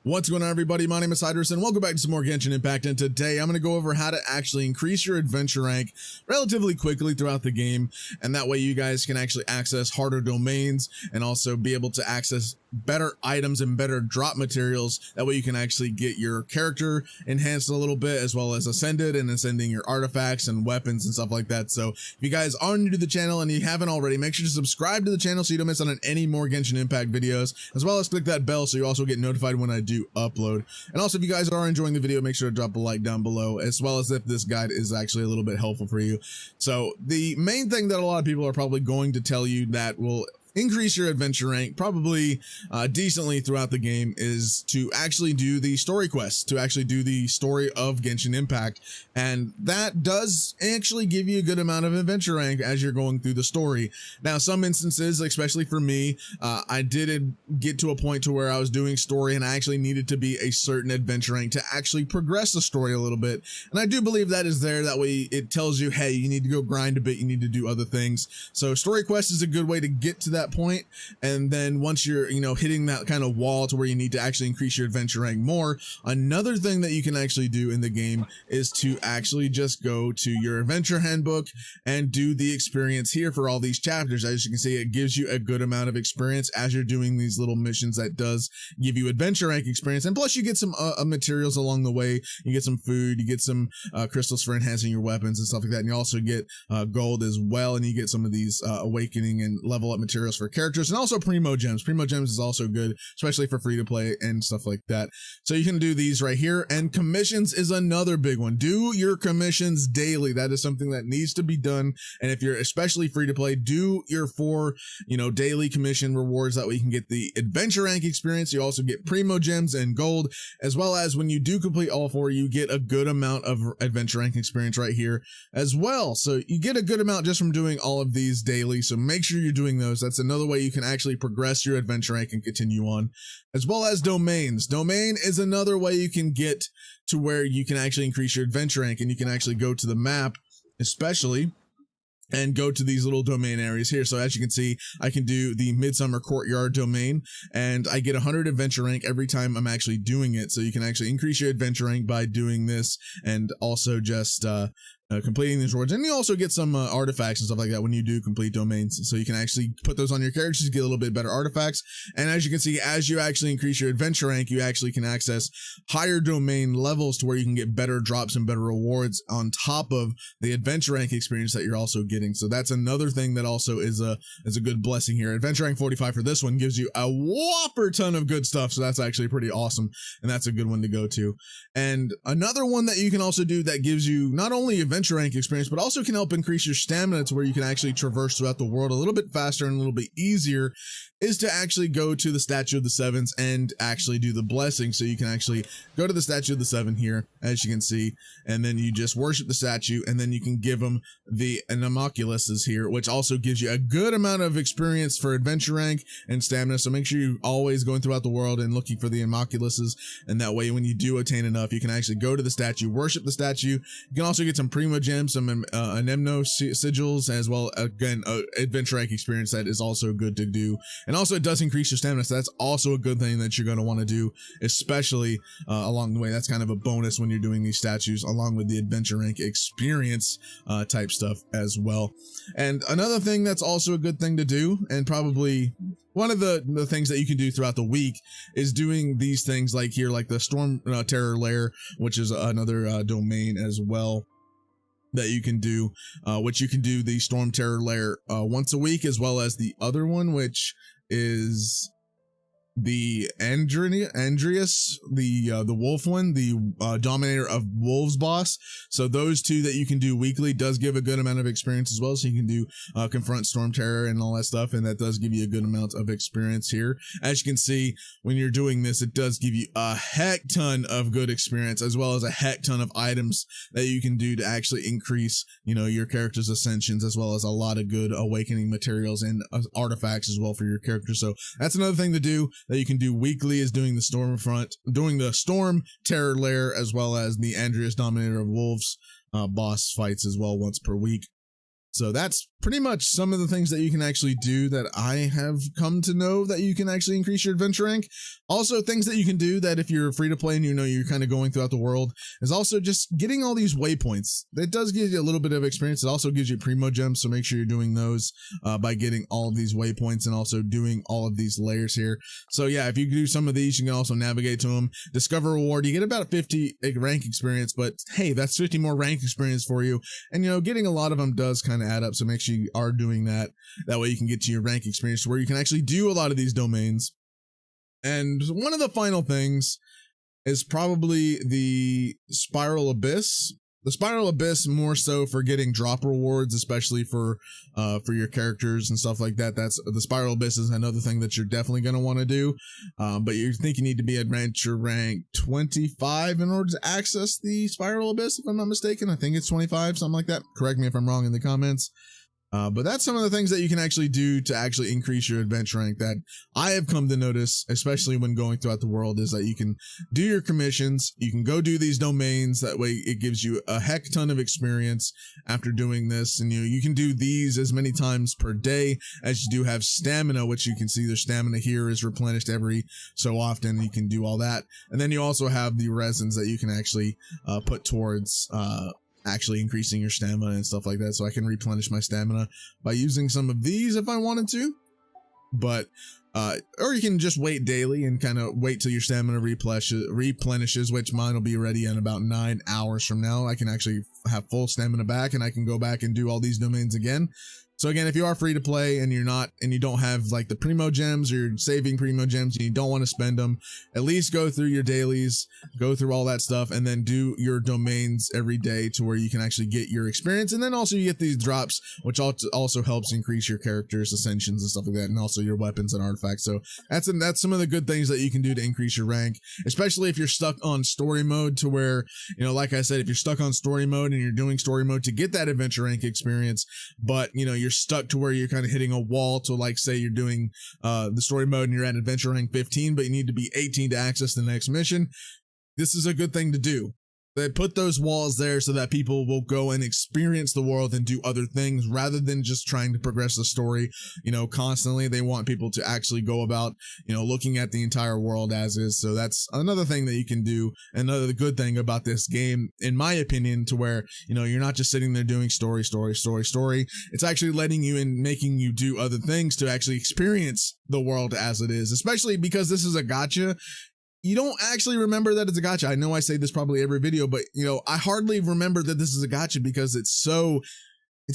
What's going on, everybody? My name is Hydros and welcome back to some more Genshin Impact, and today I'm going to go over how to actually increase your adventure rank relatively quickly throughout the game, and that way you guys can actually access harder domains and also be able to access better items and better drop materials. That way you can actually get your character enhanced a little bit, as well as ascended and ascending your artifacts and weapons and stuff like that. So if you guys are new to the channel and you haven't already, make sure to subscribe to the channel so you don't miss out on any more Genshin Impact videos, as well as click that bell so you also get notified when I do upload. And also, if you guys are enjoying the video, make sure to drop a like down below, as well as if this guide is actually a little bit helpful for you. So the main thing that a lot of people are probably going to tell you that will increase your adventure rank probably decently throughout the game is to actually do the story quests, to actually do the story of Genshin Impact, and that does actually give you a good amount of adventure rank as you're going through the story. Now, some instances, especially for me, I did get to a point to where I was doing story and I actually needed to be a certain adventure rank to actually progress the story a little bit, and I do believe that is there. That way it tells you, hey, you need to go grind a bit, you need to do other things. So story quest is a good way to get to that point, and then once you're hitting that kind of wall to where you need to actually increase your adventure rank more, another thing that you can actually do in the game is to actually just go to your adventure handbook and do the experience here for all these chapters. As you can see, it gives you a good amount of experience as you're doing these little missions. That does give you adventure rank experience, and plus you get some materials along the way. You get some food, you get some crystals for enhancing your weapons and stuff like that, and you also get gold as well, and you get some of these awakening and level up materials for characters, and also primo gems. Primo gems is also good, especially for free to play and stuff like that. So you can do these right here. And commissions is another big one. Do your commissions daily. That is something that needs to be done. And if you're especially free to play, do your 4 daily commission rewards. That way you can get the adventure rank experience. You also get primo gems and gold, as well as when you do complete all 4, you get a good amount of adventure rank experience right here as well. So you get a good amount just from doing all of these daily. So make sure you're doing those. That's another way you can actually progress your adventure rank and continue on, as well as domains. Domain is another way you can get to where you can actually increase your adventure rank, and you can actually go to the map especially and go to these little domain areas here. So as you can see, I can do the Midsummer Courtyard domain, and I get 100 adventure rank every time I'm actually doing it. So you can actually increase your adventure rank by doing this, and also just completing these rewards. And you also get some artifacts and stuff like that when you do complete domains, so you can actually put those on your characters to get a little bit better artifacts. And as you can see, as you actually increase your adventure rank, you actually can access higher domain levels to where you can get better drops and better rewards on top of the adventure rank experience that you're also getting. So that's another thing that also is a good blessing here. Adventure rank 45 for this one gives you a whopper ton of good stuff, so that's actually pretty awesome, and that's a good one to go to. And another one that you can also do that gives you not only adventure rank experience, but also can help increase your stamina to where you can actually traverse throughout the world a little bit faster and a little bit easier, is to actually go to the Statue of the Sevens and actually do the blessing. So you can actually go to the Statue of the Seven here, as you can see, and then you just worship the statue, and then you can give them the homunculuses here, which also gives you a good amount of experience for adventure rank and stamina. So make sure you're always going throughout the world and looking for the homunculuses, and that way when you do attain enough, you can actually go to the statue, worship the statue. You can also get some primo gems, some anemno sigils, as well, again, adventure rank experience that is also good to do. And also it does increase your stamina, so that's also a good thing that you're going to want to do, especially along the way. That's kind of a bonus when you're doing these statues, along with the adventure rank experience type stuff as well. And another thing that's also a good thing to do, and probably one of the things that you can do throughout the week, is doing these things like here, like the Storm Terror Lair, which is another domain as well that you can do, which you can do the Storm Terror Lair once a week, as well as the other one, which is the Andreas, the wolf one, the dominator of wolves boss. So those two that you can do weekly does give a good amount of experience as well. So you can do confront Storm Terror and all that stuff, and that does give you a good amount of experience here. As you can see, when you're doing this, it does give you a heck ton of good experience, as well as a heck ton of items that you can do to actually increase your character's ascensions, as well as a lot of good awakening materials and artifacts as well for your character. So that's another thing to do that you can do weekly, is doing the Storm Terror Lair, as well as the Andreas Dominator of Wolves boss fights as well once per week. So that's pretty much some of the things that you can actually do that I have come to know that you can actually increase your adventure rank. Also, things that you can do that if you're free to play and you know you're kind of going throughout the world is also just getting all these waypoints. That does give you a little bit of experience. It also gives you primo gems, so make sure you're doing those by getting all of these waypoints and also doing all of these layers here. So yeah, if you do some of these, you can also navigate to them. Discover reward, you get about 50 rank experience, but hey, that's 50 more rank experience for you. And you know, getting a lot of them does kind of add up, so make sure you are doing that. That way you can get to your rank experience where you can actually do a lot of these domains. And one of the final things is probably the Spiral Abyss. The Spiral Abyss more so for getting drop rewards, especially for your characters and stuff like that. That's the Spiral Abyss is another thing that you're definitely going to want to do. But you think you need to be adventure rank 25 in order to access the Spiral Abyss, if I'm not mistaken. I think it's 25, something like that. Correct me if I'm wrong in the comments. But that's some of the things that you can actually do to actually increase your adventure rank that I have come to notice, especially when going throughout the world, is that you can do your commissions, you can go do these domains. That way it gives you a heck ton of experience after doing this. And you can do these as many times per day as you do have stamina, which you can see their stamina here is replenished every so often. You can do all that. And then you also have the resins that you can actually put towards actually increasing your stamina and stuff like that. So I can replenish my stamina by using some of these if I wanted to, but or you can just wait daily and kind of wait till your stamina replenishes, which mine will be ready in about 9 hours from now. I can actually have full stamina back and I can go back and do all these domains again. So again, if you are free to play and you don't have like the primo gems, or you're saving primo gems and you don't want to spend them, at least go through your dailies, go through all that stuff, and then do your domains every day to where you can actually get your experience. And then also you get these drops, which also helps increase your character's ascensions and stuff like that, and also your weapons and artifacts. So that's some of the good things that you can do to increase your rank, especially if you're stuck on story mode, to where, you know, like I said, if you're stuck on story mode and you're doing story mode to get that adventure rank experience, but you know, you're stuck to where you're kind of hitting a wall. To like say you're doing the story mode and you're at adventure rank 15, but you need to be 18 to access the next mission. This is a good thing to do. They put those walls there so that people will go and experience the world and do other things rather than just trying to progress the story, you know, constantly. They want people to actually go about, you know, looking at the entire world as is. So that's another thing that you can do. Another good thing about this game, in my opinion, to where, you know, you're not just sitting there doing story. It's actually letting you and making you do other things to actually experience the world as it is, especially because this is a gacha. You don't actually remember that it's a gacha. I know I say this probably every video, but you know, I hardly remember that this is a gacha because it's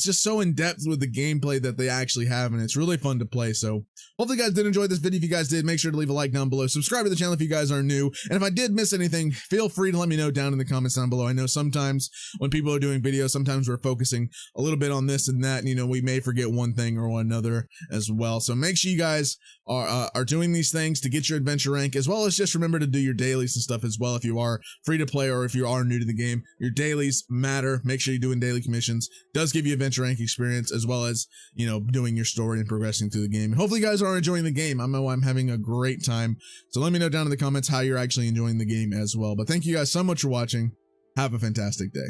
just so in depth with the gameplay that they actually have, and it's really fun to play. So hopefully you guys did enjoy this video. If you guys did, make sure to leave a like down below. Subscribe to the channel if you guys are new. And if I did miss anything, feel free to let me know down in the comments down below. I know sometimes when people are doing videos, sometimes we're focusing a little bit on this and that, and you know, we may forget one thing or another as well. So make sure you guys are doing these things to get your adventure rank, as well as just remember to do your dailies and stuff as well. If you are free to play or if you are new to the game, your dailies matter. Make sure you're doing daily commissions. It does give you adventure rank experience, as well as, you know, doing your story and progressing through the game. Hopefully you guys are enjoying the game. I know I'm having a great time. So let me know down in the comments how you're actually enjoying the game as well. But thank you guys so much for watching. Have a fantastic day.